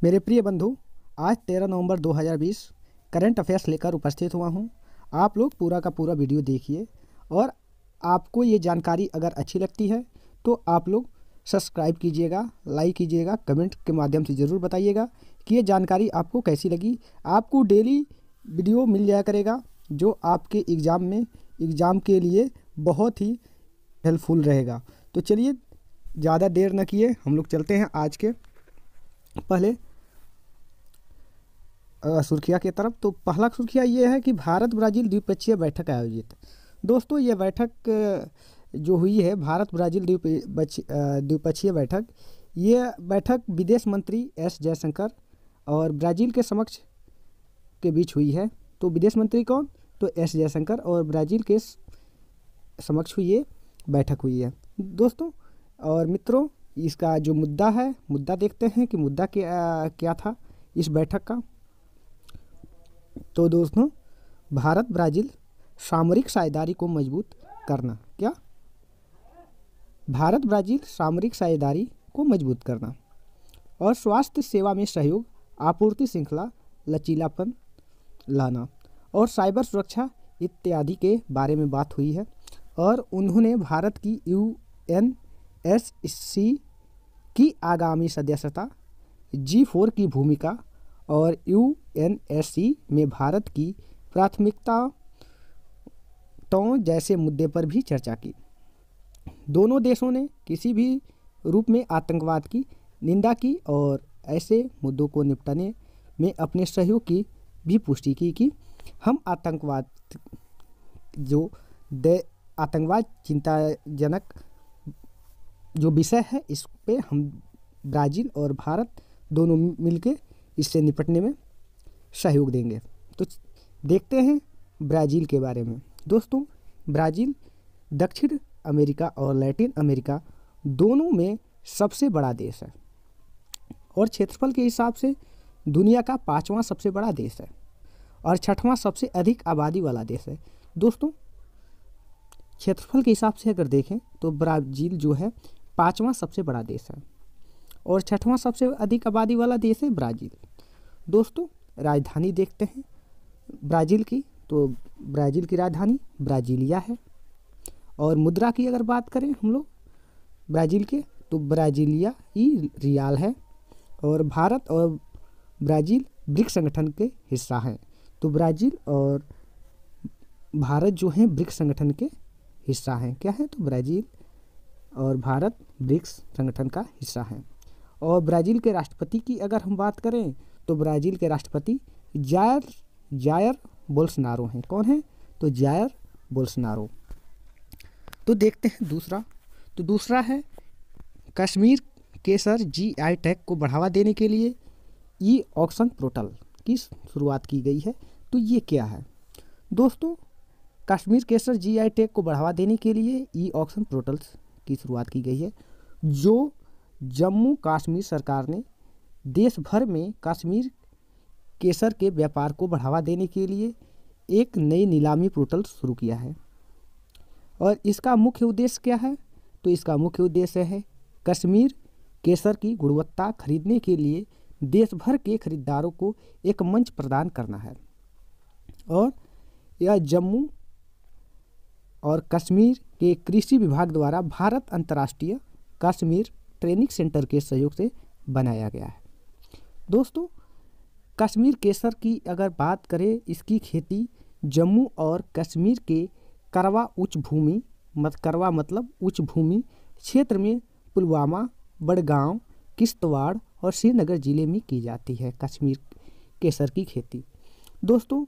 मेरे प्रिय बंधु, आज 13 नवंबर 2020 करंट अफेयर्स लेकर उपस्थित हुआ हूं। आप लोग पूरा का पूरा वीडियो देखिए और आपको ये जानकारी अगर अच्छी लगती है तो आप लोग सब्सक्राइब कीजिएगा, लाइक कीजिएगा, कमेंट के माध्यम से ज़रूर बताइएगा कि ये जानकारी आपको कैसी लगी। आपको डेली वीडियो मिल जाया करेगा जो आपके एग्ज़ाम के लिए बहुत ही हेल्पफुल रहेगा। तो चलिए ज़्यादा देर न किए हम लोग चलते हैं आज के पहले सुर्खियाँ की तरफ। तो पहला सुर्खियाँ ये है कि भारत ब्राज़ील द्विपक्षीय बैठक आयोजित। दोस्तों, ये बैठक जो हुई है भारत ब्राज़ील द्विपक्षीय बैठक, ये बैठक विदेश मंत्री एस जयशंकर और ब्राज़ील के समक्ष के बीच हुई है। तो विदेश मंत्री कौन? तो एस जयशंकर और ब्राज़ील के समक्ष हुई ये बैठक हुई है दोस्तों। और मित्रों, इसका जो मुद्दा देखते हैं कि मुद्दा क्या था इस बैठक का। तो दोस्तों, भारत ब्राज़ील सामरिक साझेदारी को मजबूत करना। क्या? भारत ब्राज़ील सामरिक साझेदारी को मजबूत करना और स्वास्थ्य सेवा में सहयोग, आपूर्ति श्रृंखला लचीलापन लाना और साइबर सुरक्षा इत्यादि के बारे में बात हुई है। और उन्होंने भारत की यूएनएससी की आगामी सदस्यता, G4 की भूमिका और यूएनएससी में भारत की प्राथमिकताओं जैसे मुद्दे पर भी चर्चा की। दोनों देशों ने किसी भी रूप में आतंकवाद की निंदा की और ऐसे मुद्दों को निपटाने में अपने सहयोग की भी पुष्टि की कि हम आतंकवाद चिंताजनक जो विषय है इस पे हम ब्राज़ील और भारत दोनों मिलकर इससे निपटने में सहयोग देंगे। तो देखते हैं ब्राज़ील के बारे में। दोस्तों, ब्राज़ील दक्षिण अमेरिका और लैटिन अमेरिका दोनों में सबसे बड़ा देश है और क्षेत्रफल के हिसाब से दुनिया का 5वां सबसे बड़ा देश है और 6वां सबसे अधिक आबादी वाला देश है। दोस्तों, क्षेत्रफल के हिसाब से अगर देखें तो ब्राज़ील जो है 5वां सबसे बड़ा देश है और 6वां सबसे अधिक आबादी वाला देश है ब्राज़ील। दोस्तों, राजधानी देखते हैं ब्राज़ील की। तो ब्राज़ील की राजधानी ब्राज़ीलिया है और मुद्रा की अगर बात करें हम लोग ब्राज़ील के, तो ब्राज़ीलिया ही रियाल है। और भारत और ब्राज़ील ब्रिक्स संगठन के हिस्सा हैं। तो ब्राज़ील और भारत जो हैं ब्रिक्स संगठन के हिस्सा हैं। क्या है? तो ब्राज़ील और भारत ब्रिक्स संगठन का हिस्सा हैं। और ब्राज़ील के राष्ट्रपति की अगर हम बात करें तो ब्राज़ील के राष्ट्रपति जायर बोल्सोनारो हैं। कौन है? तो जायर बोल्सोनारो। तो देखते हैं दूसरा है कश्मीर केसर GI टैग को बढ़ावा देने के लिए ई-ऑक्शन पोर्टल की शुरुआत की गई है। तो ये क्या है? दोस्तों, कश्मीर केसर GI टैग को बढ़ावा देने के लिए ई-ऑक्शन पोर्टल की शुरुआत की गई है जो जम्मू कश्मीर सरकार ने देश भर में कश्मीर केसर के व्यापार को बढ़ावा देने के लिए एक नई नीलामी पोर्टल शुरू किया है। और इसका मुख्य उद्देश्य क्या है? तो इसका मुख्य उद्देश्य है कश्मीर केसर की गुणवत्ता खरीदने के लिए देश भर के खरीदारों को एक मंच प्रदान करना है। और यह जम्मू और कश्मीर के कृषि विभाग द्वारा भारत अंतर्राष्ट्रीय कश्मीर ट्रेनिंग सेंटर के सहयोग से बनाया गया है। दोस्तों, कश्मीर केसर की अगर बात करें, इसकी खेती जम्मू और कश्मीर के करवा उच्च भूमि क्षेत्र में पुलवामा, बड़गांव, किश्तवाड़ और श्रीनगर जिले में की जाती है कश्मीर केसर की खेती। दोस्तों,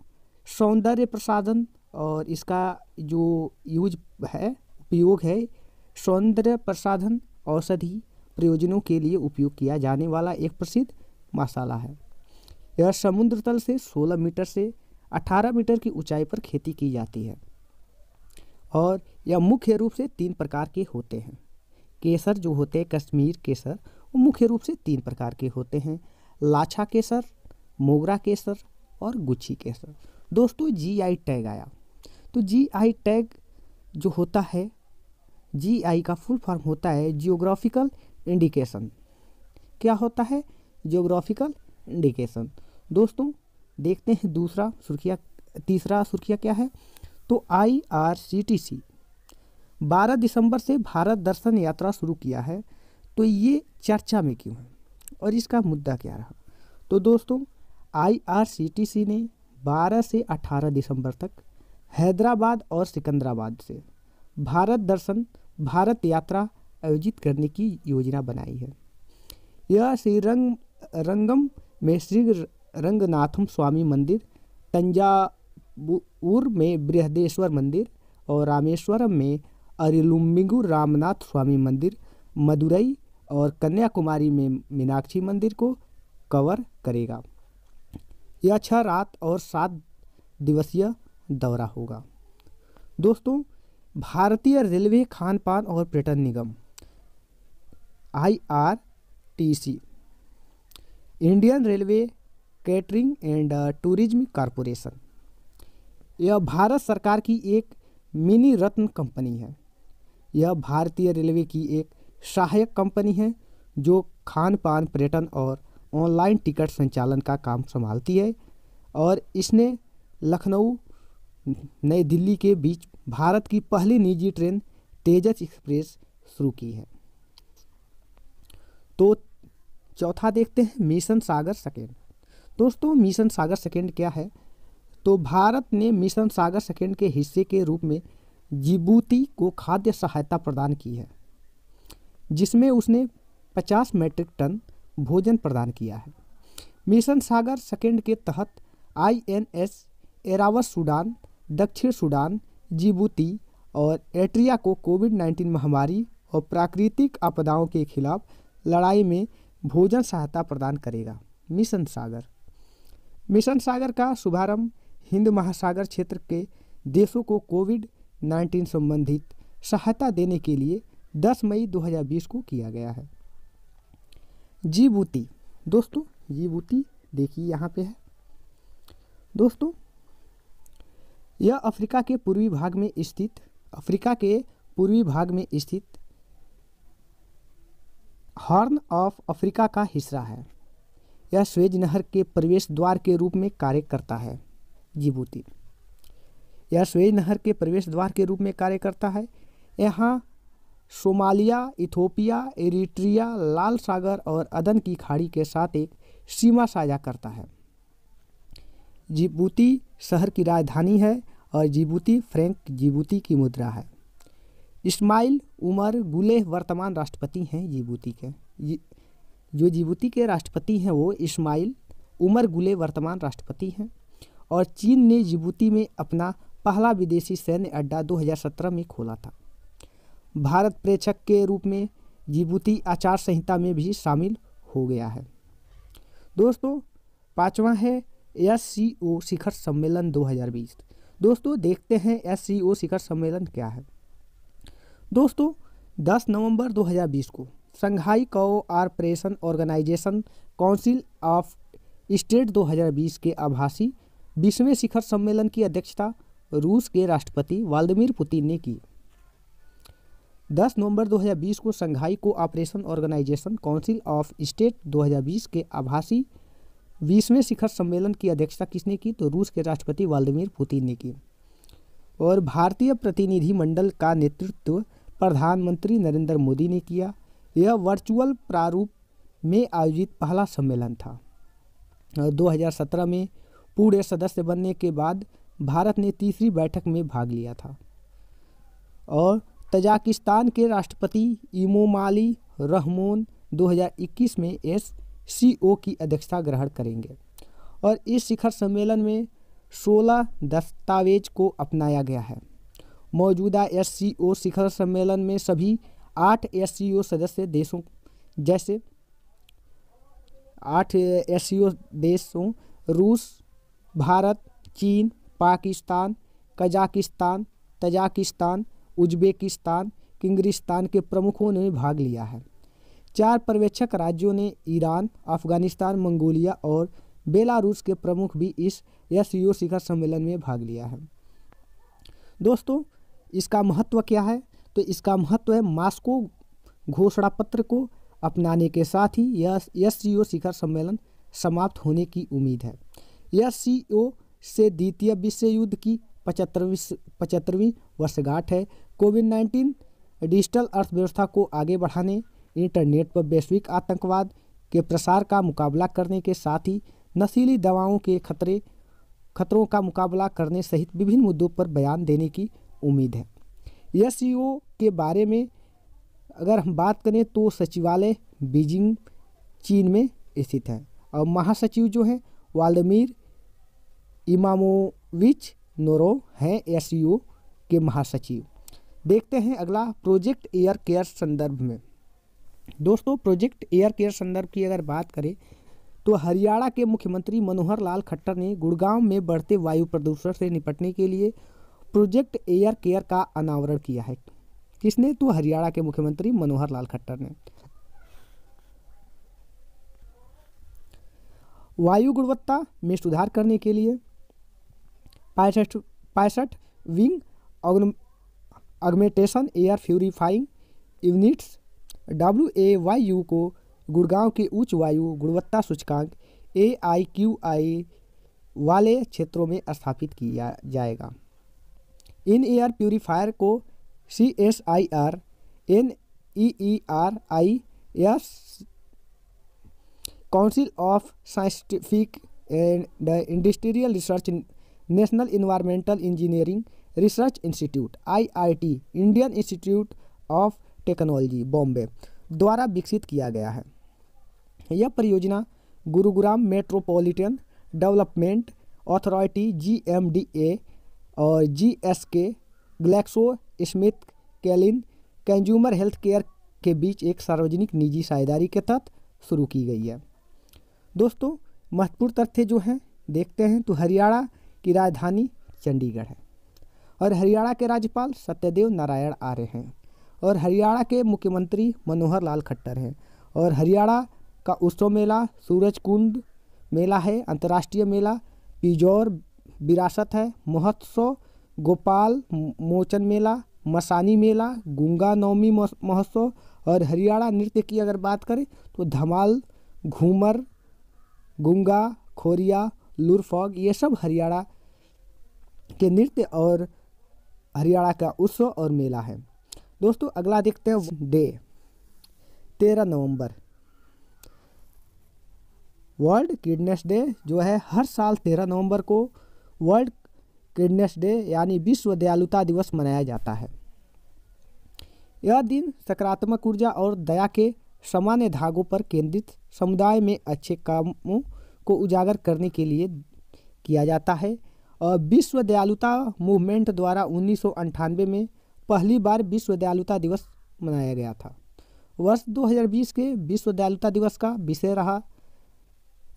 सौंदर्य प्रसाधन और इसका जो उपयोग है सौंदर्य प्रसाधन औषधि प्रयोजनों के लिए उपयोग किया जाने वाला एक प्रसिद्ध मसाला है। यह समुद्र तल से 16 मीटर से 18 मीटर की ऊंचाई पर खेती की जाती है और यह मुख्य रूप से 3 प्रकार के होते हैं। केसर जो होते हैं कश्मीर केसर वो मुख्य रूप से 3 प्रकार के होते हैं: लाछा केसर, मोगरा केसर और गुच्छी केसर। दोस्तों, GI टैग आया। तो GI टैग जो होता है, GI का फुल फॉर्म होता है जियोग्राफिकल इंडिकेशन। क्या होता है? Geographical indication. दोस्तों देखते हैं तीसरा सुर्खिया क्या है। तो IRCTC 12 दिसंबर से भारत दर्शन यात्रा शुरू किया है। तो ये चर्चा में क्यों है और इसका मुद्दा क्या रहा। तो दोस्तों IRCTC ने 12 से 18 दिसंबर तक हैदराबाद और सिकंदराबाद से भारत यात्रा आयोजित करने की योजना बनाई है। यह रंगम में श्री रंगनाथम स्वामी मंदिर, तंजावुर में बृहदेश्वर मंदिर और रामेश्वरम में अरिलुम्मिगु रामनाथ स्वामी मंदिर, मदुरई और कन्याकुमारी में मीनाक्षी मंदिर को कवर करेगा। यह 6 रात और 7 दिवसीय दौरा होगा। दोस्तों भारतीय रेलवे खान पान और पर्यटन निगम IRTC, Indian railway catering and tourism corporation, यह भारत सरकार की एक मिनी रत्न कंपनी है। यह भारतीय रेलवे की एक सहायक कंपनी है जो खान पान, पर्यटन और ऑनलाइन टिकट संचालन का काम संभालती है और इसने लखनऊ नई दिल्ली के बीच भारत की पहली निजी ट्रेन तेजस एक्सप्रेस शुरू की है। तो चौथा देखते हैं मिशन सागर सेकेंड। दोस्तों मिशन सागर सेकेंड क्या है। तो भारत ने मिशन सागर सेकेंड के हिस्से के रूप में जिबूती को खाद्य सहायता प्रदान की है, जिसमें उसने 50 मैट्रिक टन भोजन प्रदान किया है। मिशन सागर सेकेंड के तहत INS एरावत सूडान, दक्षिण सूडान, जिबूती और एरिट्रिया को कोविड-19 महामारी और प्राकृतिक आपदाओं के खिलाफ लड़ाई में भोजन सहायता प्रदान करेगा। मिशन सागर का शुभारंभ हिंद महासागर क्षेत्र के देशों को कोविड-19 संबंधित सहायता देने के लिए 10 मई 2020 को किया गया है। जिबूती, दोस्तों जिबूती देखिए यहाँ पे है। दोस्तों यह अफ्रीका के पूर्वी भाग में स्थित हॉर्न ऑफ अफ्रीका का हिस्सा है। यह स्वेज नहर के प्रवेश द्वार के रूप में कार्य करता है। जिबूती यह स्वेज नहर के प्रवेश द्वार के रूप में कार्य करता है। यहाँ सोमालिया, इथोपिया, एरिट्रिया, लाल सागर और अदन की खाड़ी के साथ एक सीमा साझा करता है। जिबूती शहर की राजधानी है और जिबूती फ्रैंक जिबूती की मुद्रा है। इस्माइल उमर गुलेह वर्तमान राष्ट्रपति हैं जिबूती के। जो जिबूती के राष्ट्रपति हैं वो इस्माइल उमर गुलेह वर्तमान राष्ट्रपति हैं। और चीन ने जिबूती में अपना पहला विदेशी सैन्य अड्डा 2017 में खोला था। भारत प्रेक्षक के रूप में जिबूती आचार संहिता में भी शामिल हो गया है। दोस्तों पांचवा है SCO शिखर सम्मेलन 2020। दोस्तों देखते हैं SCO शिखर सम्मेलन क्या है। दोस्तों 10 नवंबर 2020 को Shanghai cooperation organisation council of state 2020 के आभासी 20वें शिखर सम्मेलन की अध्यक्षता रूस के राष्ट्रपति व्लादिमीर पुतिन ने की। 10 नवंबर 2020 को Shanghai cooperation organisation council of state 2020 के आभासी 20वें शिखर सम्मेलन की अध्यक्षता किसने की। तो रूस के राष्ट्रपति व्लादिमीर पुतिन ने की। और भारतीय प्रतिनिधिमंडल का नेतृत्व प्रधानमंत्री नरेंद्र मोदी ने किया। यह वर्चुअल प्रारूप में आयोजित पहला सम्मेलन था। 2017 में पूरे सदस्य बनने के बाद भारत ने तीसरी बैठक में भाग लिया था। और तजाकिस्तान के राष्ट्रपति इमोमाली रहमोन 2021 में SCO की अध्यक्षता ग्रहण करेंगे। और इस शिखर सम्मेलन में 16 दस्तावेज को अपनाया गया है। मौजूदा SCO शिखर सम्मेलन में सभी 8 SCO सदस्य देशों जैसे 8 SCO देशों रूस, भारत, चीन, Pakistan, Kazakhstan, Tajikistan, Uzbekistan, Kyrgyzstan के प्रमुखों ने भाग लिया है। 4 पर्यवेक्षक राज्यों ने ईरान, अफगानिस्तान, मंगोलिया और बेलारूस के प्रमुख भी इस SCO शिखर सम्मेलन में भाग लिया है। दोस्तों इसका महत्व क्या है। तो इसका महत्व है मास्को घोषणा पत्र को अपनाने के साथ ही यह SCO शिखर सम्मेलन समाप्त होने की उम्मीद है। SCO से द्वितीय विश्व युद्ध की 75वीं वर्षगांठ है। कोविड-19 डिजिटल अर्थव्यवस्था को आगे बढ़ाने, इंटरनेट पर वैश्विक आतंकवाद के प्रसार का मुकाबला करने के साथ ही नशीली दवाओं के खतरों का मुकाबला करने सहित विभिन्न मुद्दों पर बयान देने की उम्मीद है। SCO के बारे में अगर हम बात करें तो सचिवालय बीजिंग चीन में स्थित है और महासचिव जो हैं व्लादिमीर इमामोविच नोरोव हैं SCO के महासचिव। देखते हैं अगला प्रोजेक्ट एयर केयर संदर्भ में। दोस्तों, प्रोजेक्ट एयर केयर संदर्भ की अगर बात करें तो हरियाणा के मुख्यमंत्री मनोहर लाल खट्टर ने गुड़गांव में बढ़ते वायु प्रदूषण से निपटने के लिए प्रोजेक्ट एयर केयर का अनावरण किया है। किसने? तो हरियाणा के मुख्यमंत्री मनोहर लाल खट्टर ने। वायु गुणवत्ता में सुधार करने के लिए 65 wing augmentation air purifying units WAYU को गुड़गांव के उच्च वायु गुणवत्ता सूचकांक AIQI वाले क्षेत्रों में स्थापित किया जाएगा। इन एयर प्यूरिफायर को CSIR NEERIS council of scientific and industrial research, national environmental engineering research institute IIT, Indian institute of technology Bombay द्वारा विकसित किया गया है। यह परियोजना Gurugram metropolitan development authority GMDA और GSK GlaxoSmithKline consumer health care के बीच एक सार्वजनिक निजी साझेदारी के तहत शुरू की गई है। दोस्तों, महत्वपूर्ण तथ्य जो हैं देखते हैं तो हरियाणा की राजधानी चंडीगढ़ है और हरियाणा के राज्यपाल सत्यदेव नारायण आर्य हैं और हरियाणा के मुख्यमंत्री मनोहर लाल खट्टर हैं और हरियाणा का उत्सव मेला सूरजकुंड मेला है, अंतर्राष्ट्रीय मेला पिजौर विरासत है, महोत्सव गोपाल मोचन मेला, मसानी मेला, गंगा नवमी महोत्सव और हरियाणा नृत्य की अगर बात करें तो धमाल, घूमर, गुंगा, खोरिया, लुरफॉग, ये सब हरियाणा के नृत्य और हरियाणा का उत्सव और मेला है। दोस्तों, अगला देखते हैं डे 13 नवंबर वर्ल्ड किडनेस डे जो है हर साल 13 नवंबर को वर्ल्ड किडनेस डे यानी विश्व दयालुता दिवस मनाया जाता है। यह दिन सकारात्मक ऊर्जा और दया के सामान्य धागों पर केंद्रित समुदाय में अच्छे कामों को उजागर करने के लिए किया जाता है और विश्व दयालुता मूवमेंट द्वारा 1998 में पहली बार विश्व दयालुता दिवस मनाया गया था। वर्ष 2020 के विश्व दयालुता दिवस का विषय रहा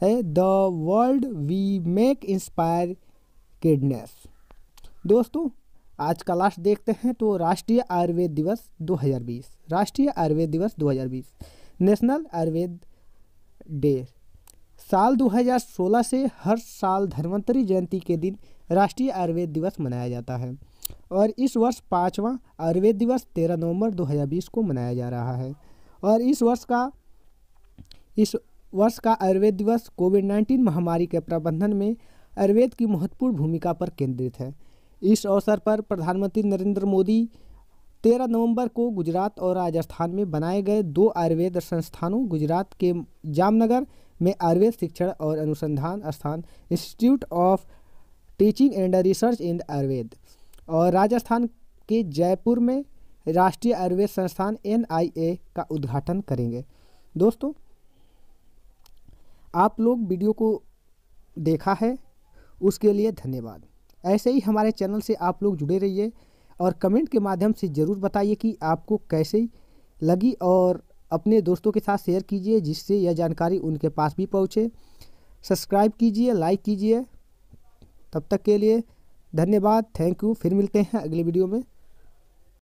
है the world we make inspire kindness. दोस्तों, आज का लास्ट देखते हैं तो राष्ट्रीय आयुर्वेद दिवस 2020, राष्ट्रीय आयुर्वेद दिवस 2020, नेशनल आयुर्वेद डे। साल 2016 से हर साल धन्वंतरी जयंती के दिन राष्ट्रीय आयुर्वेद दिवस मनाया जाता है और इस वर्ष 5वां आयुर्वेद दिवस 13 नवंबर 2020 को मनाया जा रहा है और इस वर्ष का आयुर्वेद दिवस कोविड-19 महामारी के प्रबंधन में आयुर्वेद की महत्वपूर्ण भूमिका पर केंद्रित है। इस अवसर पर प्रधानमंत्री नरेंद्र मोदी 13 नवंबर को गुजरात और राजस्थान में बनाए गए 2 आयुर्वेद संस्थानों, गुजरात के जामनगर में आयुर्वेद शिक्षण और अनुसंधान संस्थान institute of teaching and research इन आयुर्वेद और राजस्थान के जयपुर में राष्ट्रीय आयुर्वेद संस्थान NIA का उद्घाटन करेंगे। दोस्तों, आप लोग वीडियो को देखा है उसके लिए धन्यवाद। ऐसे ही हमारे चैनल से आप लोग जुड़े रहिए और कमेंट के माध्यम से ज़रूर बताइए कि आपको कैसी लगी और अपने दोस्तों के साथ शेयर कीजिए जिससे यह जानकारी उनके पास भी पहुँचे। सब्सक्राइब कीजिए, लाइक कीजिए। तब तक के लिए धन्यवाद, थैंक यू। फिर मिलते हैं अगले वीडियो में।